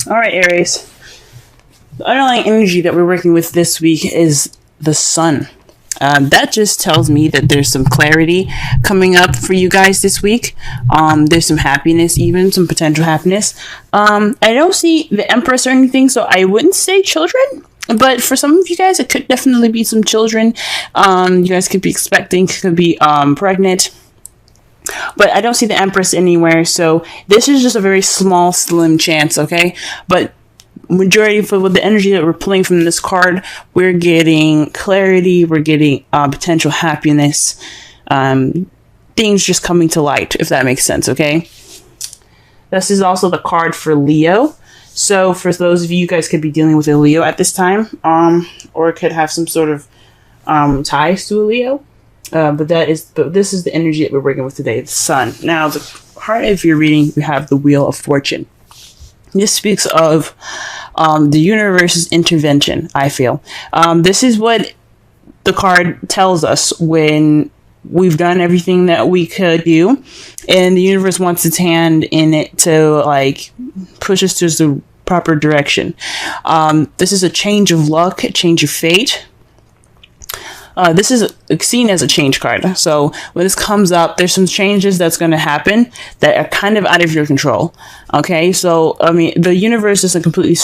All right, Aries. The underlying energy that we're working with this week is the sun. That just tells me that there's some clarity coming up for you guys this week. There's some happiness, even some potential happiness. I don't see the Empress or anything, so I wouldn't say children. But for some of you guys, it could definitely be some children. You guys could be expecting, could be pregnant. But I don't see the Empress anywhere, so this is just a very small, slim chance, okay? But majority with the energy that we're pulling from this card, we're getting clarity, we're getting potential happiness, things just coming to light, if that makes sense, okay? This is also the card for Leo. So for those of you guys could be dealing with a Leo at this time, or could have some sort of ties to a Leo. But this is the energy that we're working with today, the sun. Now, the heart of your reading, you have the Wheel of Fortune. This speaks of the universe's intervention, I feel. This is what the card tells us when we've done everything that we could do, and the universe wants its hand in it to, like, push us to the proper direction. This is a change of luck, a change of fate. This is seen as a change card. So when this comes up, there's some changes that's going to happen that are kind of out of your control. Okay, so I mean, the universe doesn't completely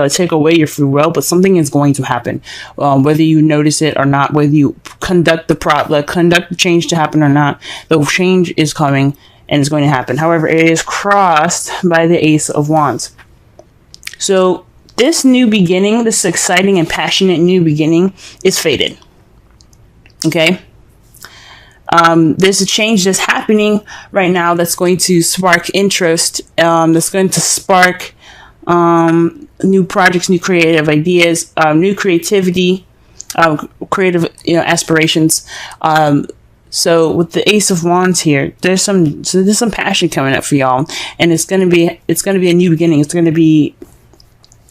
take away your free will, but something is going to happen, whether you notice it or not, whether you conduct the change to happen or not. The change is coming and it's going to happen. However, it is crossed by the Ace of Wands. So this new beginning, this exciting and passionate new beginning, is fated. Okay, there's a change that's happening right now that's going to spark interest, that's going to spark new projects, new creative ideas, new creativity, creative aspirations. So with the Ace of Wands here, there's some passion coming up for y'all, and it's gonna be a new beginning.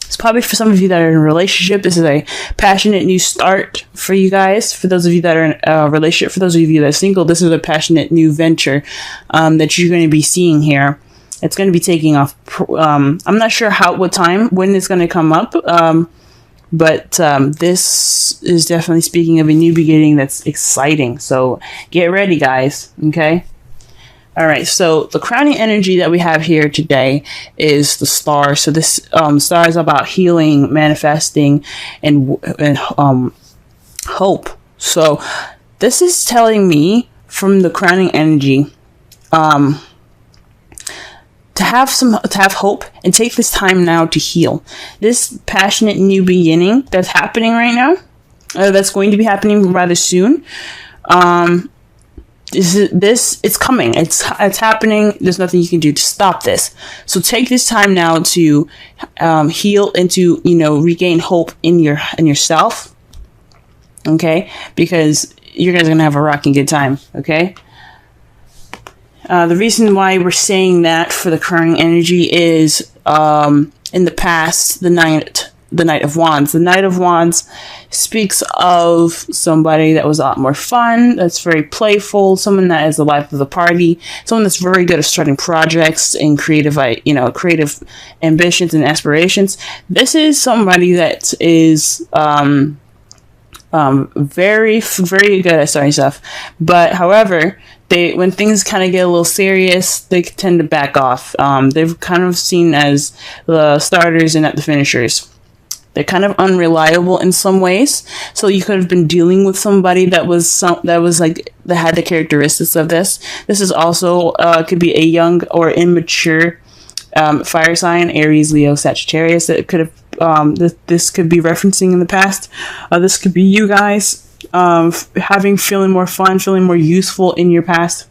It's probably for some of you that are in a relationship. This is a passionate new start for you guys. For those of you that are in a relationship, for those of you that are single, this is a passionate new venture that you're going to be seeing here. It's going to be taking off. I'm not sure when it's going to come up, but this is definitely speaking of a new beginning that's exciting. So get ready, guys. Okay. All right, so the crowning energy that we have here today is the star. So this star is about healing, manifesting, and hope. So this is telling me from the crowning energy to have hope and take this time now to heal. This passionate new beginning that's happening right now, that's going to be happening rather soon. It's coming. It's happening. There's nothing you can do to stop this. So take this time now to heal and to regain hope in yourself. Okay, because you guys are gonna have a rocking good time. Okay. The reason why we're saying that for the current energy is in the past, the Knight of Wands. The Knight of Wands speaks of somebody that was a lot more fun, that's very playful, someone that is the life of the party, someone that's very good at starting projects and creative ambitions and aspirations. This is somebody that is very, very good at starting stuff. But however, when things kind of get a little serious, they tend to back off. They're kind of seen as the starters and not the finishers. They're kind of unreliable in some ways. So you could have been dealing with somebody that had the characteristics of this. This is also could be a young or immature fire sign, Aries, Leo, Sagittarius. That could have this could be referencing in the past. This could be you guys feeling more fun, feeling more useful in your past.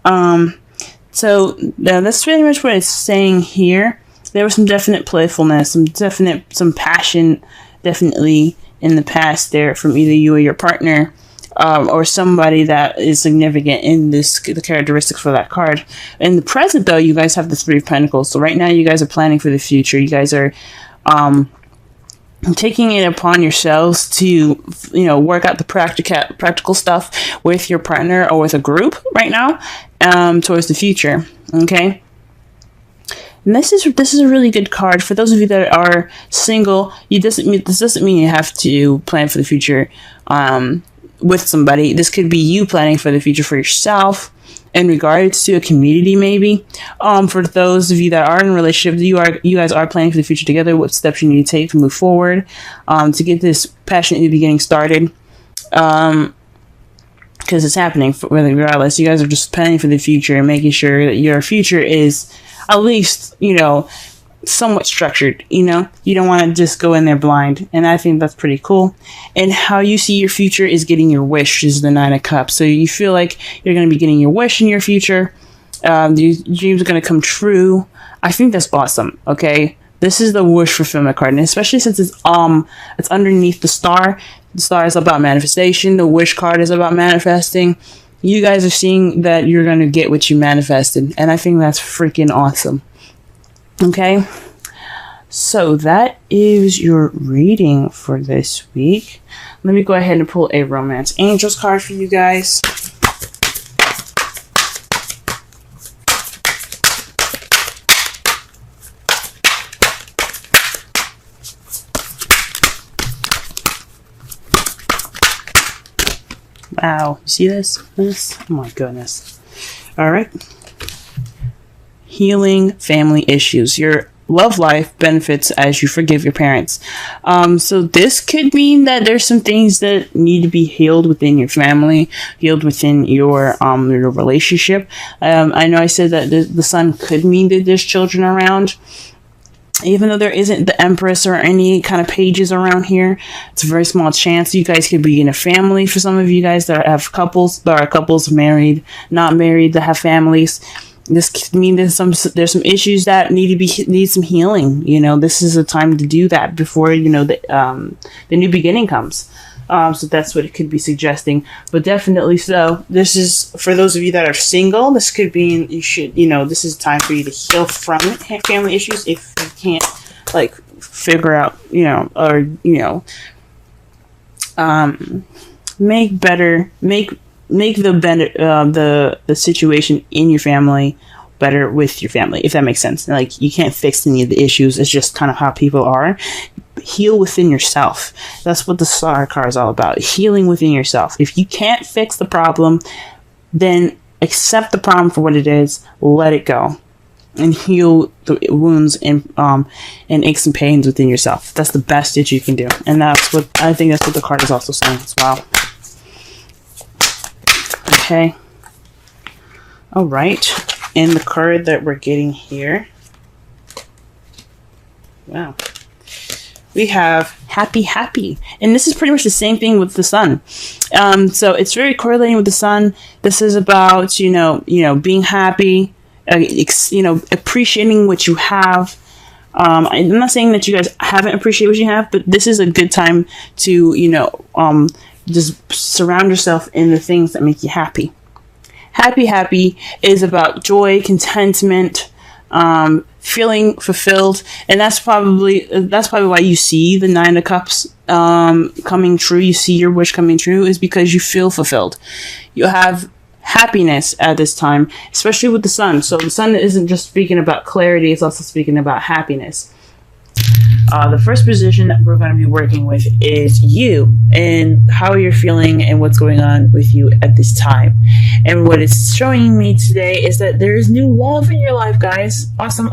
So that's pretty much what it's saying here. There was some definite playfulness, some passion, definitely in the past there from either you or your partner, or somebody that is significant in the characteristics for that card. In the present, though, you guys have the Three of Pentacles. So right now, you guys are planning for the future. You guys are taking it upon yourselves to, work out the practical stuff with your partner or with a group right now, towards the future. Okay. And this is a really good card for those of you that are single. This doesn't mean you have to plan for the future with somebody. This could be you planning for the future for yourself in regards to a community, maybe. For those of you that are in a relationship, you guys are planning for the future together. What steps you need to take to move forward to get this passionate new beginning started. Because it's happening, regardless. You guys are just planning for the future and making sure that your future is at least, somewhat structured. You don't want to just go in there blind. And I think that's pretty cool. And how you see your future is getting your wish, is the Nine of Cups. So you feel like you're going to be getting your wish in your future. These dreams are going to come true. I think that's awesome. Okay. This is the wish fulfillment card, and especially since it's underneath the star. The star is about manifestation. The wish card is about manifesting. You guys are seeing that you're going to get what you manifested, and I think that's freaking awesome. Okay, so that is your reading for this week. Let me go ahead and pull a Romance Angels card for you guys. Wow, you see this? Oh my goodness. All right. Healing family issues. Your love life benefits as you forgive your parents. So this could mean that there's some things that need to be healed within your family, healed within your relationship. I know I said that the sun could mean that there's children around. Even though there isn't the Empress or any kind of pages around here, it's a very small chance you guys could be in a family. For some of you guys that have couples, there are couples married, not married, that have families. This could mean there's some issues that need some healing. This is a time to do that before the new beginning comes. So that's what it could be suggesting. But definitely so. This is for those of you that are single. This could be this is time for you to heal from family issues if you can't figure out make the situation in your family better with your family, if that makes sense. You can't fix any of the issues. It's just kind of how people are. Heal within yourself. That's what the Star card is all about. Healing within yourself. If you can't fix the problem, then accept the problem for what it is. Let it go, and heal the wounds and aches and pains within yourself. That's the best that you can do, and that's what I think. That's what the card is also saying as well. Okay. All right. And the card that we're getting here. Wow. We have happy. And this is pretty much the same thing with the sun. So it's very correlating with the sun. This is about, being happy, appreciating what you have. I'm not saying that you guys haven't appreciated what you have, but this is a good time to, just surround yourself in the things that make you happy. Happy is about joy, contentment, feeling fulfilled, and that's probably why you see the Nine of Cups coming true. You see your wish coming true is because you feel fulfilled. You have happiness at this time, especially with the sun. So the sun isn't just speaking about clarity; it's also speaking about happiness. The first position that we're going to be working with is you and how you're feeling and what's going on with you at this time. And what it's showing me today is that there is new love in your life, guys. Awesome.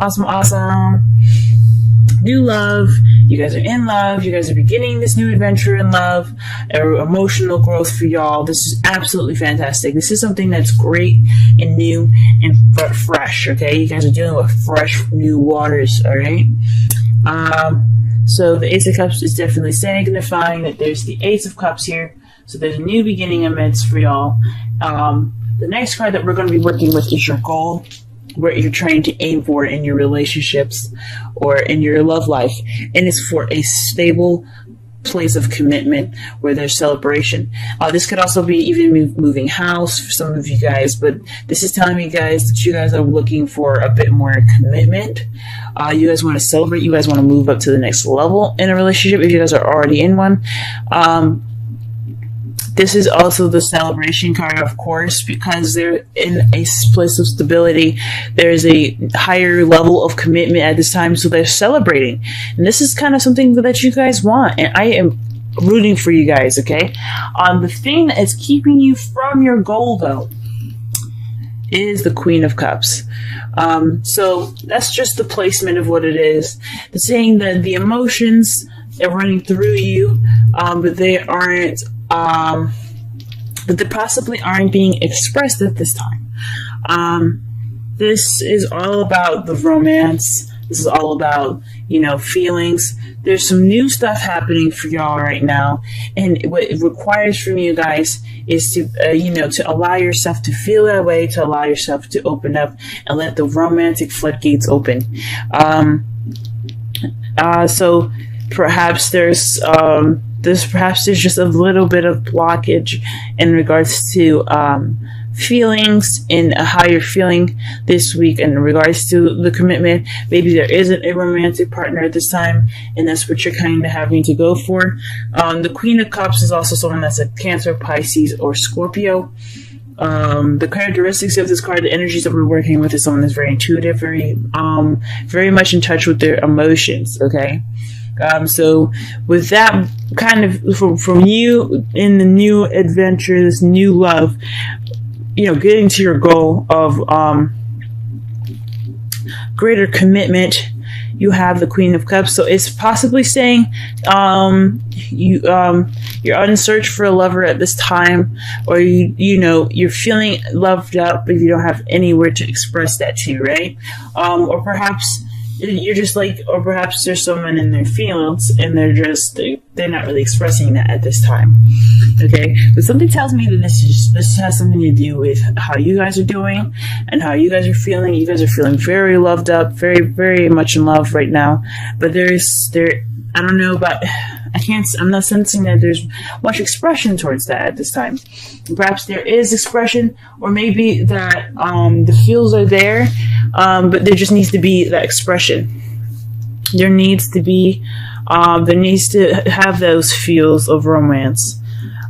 New love. You guys are in love. You guys are beginning this new adventure in love, emotional growth for y'all. This is absolutely fantastic. This is something that's great and new and fresh, okay? You guys are dealing with fresh, new waters, all right? So the Ace of Cups is definitely signifying that there's the Ace of Cups here. So there's a new beginning amidst for y'all. The next card that we're going to be working with is your goal, what you're trying to aim for in your relationships or in your love life. And it's for a stable place of commitment where there's celebration. This could also be even moving house for some of you guys, but this is telling me, guys, that you guys are looking for a bit more commitment. You guys want to celebrate. You guys want to move up to the next level in a relationship if you guys are already in one. This is also the celebration card, of course, because they're in a place of stability. There's a higher level of commitment at this time, so they're celebrating. And this is kind of something that you guys want, and I am rooting for you guys, okay? The thing that is keeping you from your goal, though, is the Queen of Cups. So that's just the placement of what it is. It's saying that the emotions are running through you, but they aren't, but they possibly aren't being expressed at this time. This is all about the romance. This is all about, you know, feelings. There's some new stuff happening for y'all right now, and what it requires from you guys is to, you know, to allow yourself to feel that way, to allow yourself to open up and let the romantic floodgates open. So perhaps there's just a little bit of blockage in regards to feelings and how you're feeling this week in regards to the commitment. Maybe there isn't a romantic partner at this time, and that's what you're kind of having to go for. The Queen of Cups is also someone that's a Cancer, Pisces, or Scorpio. The characteristics of this card, the energies that we're working with, is someone that's very intuitive, very much in touch with their emotions, okay? So with that kind of from you in the new adventure, this new love, you know, getting to your goal of greater commitment, you have the Queen of Cups. So it's possibly saying you're on search for a lover at this time, or you know, you're feeling loved up, but you don't have anywhere to express that to, right? Or perhaps you're just like, or perhaps there's someone in their feelings and they're not really expressing that at this time. Okay, but something tells me that this has something to do with how you guys are doing and how you guys are feeling. You guys are feeling very loved up, very, very much in love right now. But I don't know about, I'm not sensing that there's much expression towards that at this time. Perhaps there is expression, or maybe that the feels are there, but there just needs to be that expression. There needs to have those feels of romance.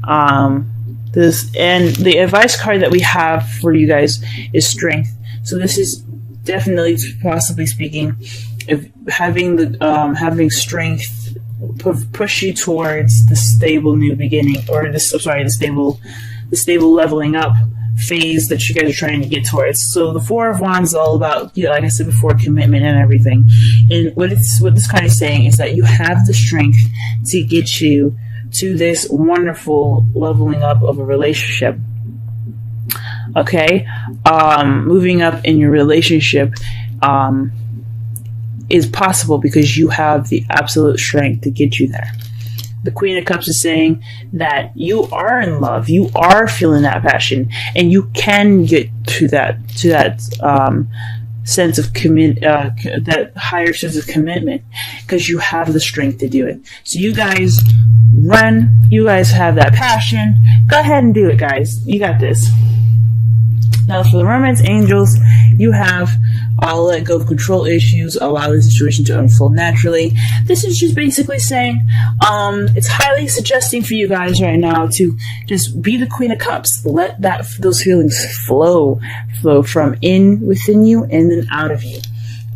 And the advice card that we have for you guys is strength. So this is definitely, possibly speaking, of having strength push you towards the stable new beginning, or the stable leveling up phase that you guys are trying to get towards. So the Four of Wands is all about, you know, like I said before, commitment and everything. And what this card is saying is that you have the strength to get you to this wonderful leveling up of a relationship. Okay, moving up in your relationship is possible because you have the absolute strength to get you there. The Queen of Cups is saying that you are in love, you are feeling that passion, and you can get to that sense of that higher sense of commitment, because you have the strength to do it. So you guys have that passion. Go ahead and do it, guys. You got this. Now for the romance angels, you have let go of control issues, allow the situation to unfold naturally. This is just basically saying it's highly suggesting for you guys right now to just be the Queen of Cups. Let those feelings flow from within you and then out of you,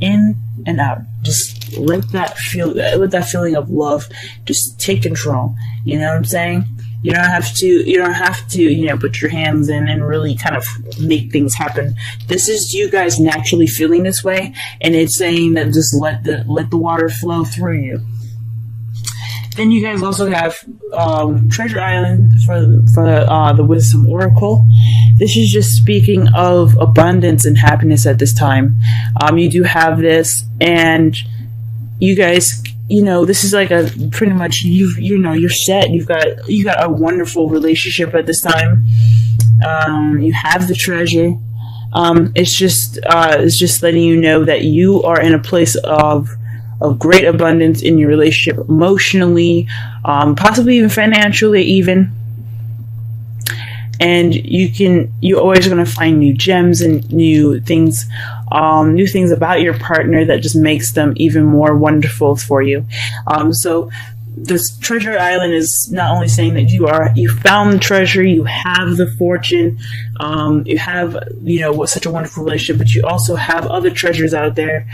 in and out. Just let that feeling of love just take control. You know what I'm saying? You don't have to, you know, put your hands in and really kind of make things happen. This is you guys naturally feeling this way, and it's saying that just let the water flow through you. Then you guys also have Treasure Island for the Wisdom Oracle. This is just speaking of abundance and happiness at this time. You do have this, and you guys, you know, this is like a pretty much you're set. You've got a wonderful relationship at this time. You have the treasure. It's just letting you know that you are in a place of great abundance in your relationship, emotionally, possibly even financially, even. And you're always going to find new gems and new things about your partner that just makes them even more wonderful for you. So this treasure island is not only saying that you found the treasure, you have the fortune, you have, such a wonderful relationship, but you also have other treasures out there,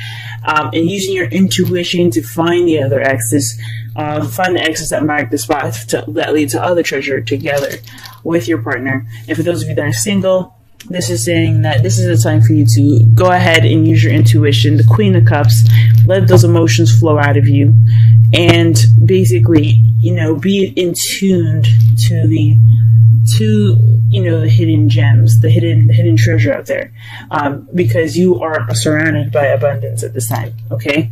and using your intuition to find the other exes, find the exes that mark the spot that lead to other treasure together with your partner. And for those of you that are single, this is saying that this is a time for you to go ahead and use your intuition, the Queen of Cups, let those emotions flow out of you, and basically, be in tuned to the hidden gems, the hidden treasure out there, because you are surrounded by abundance at this time. Okay.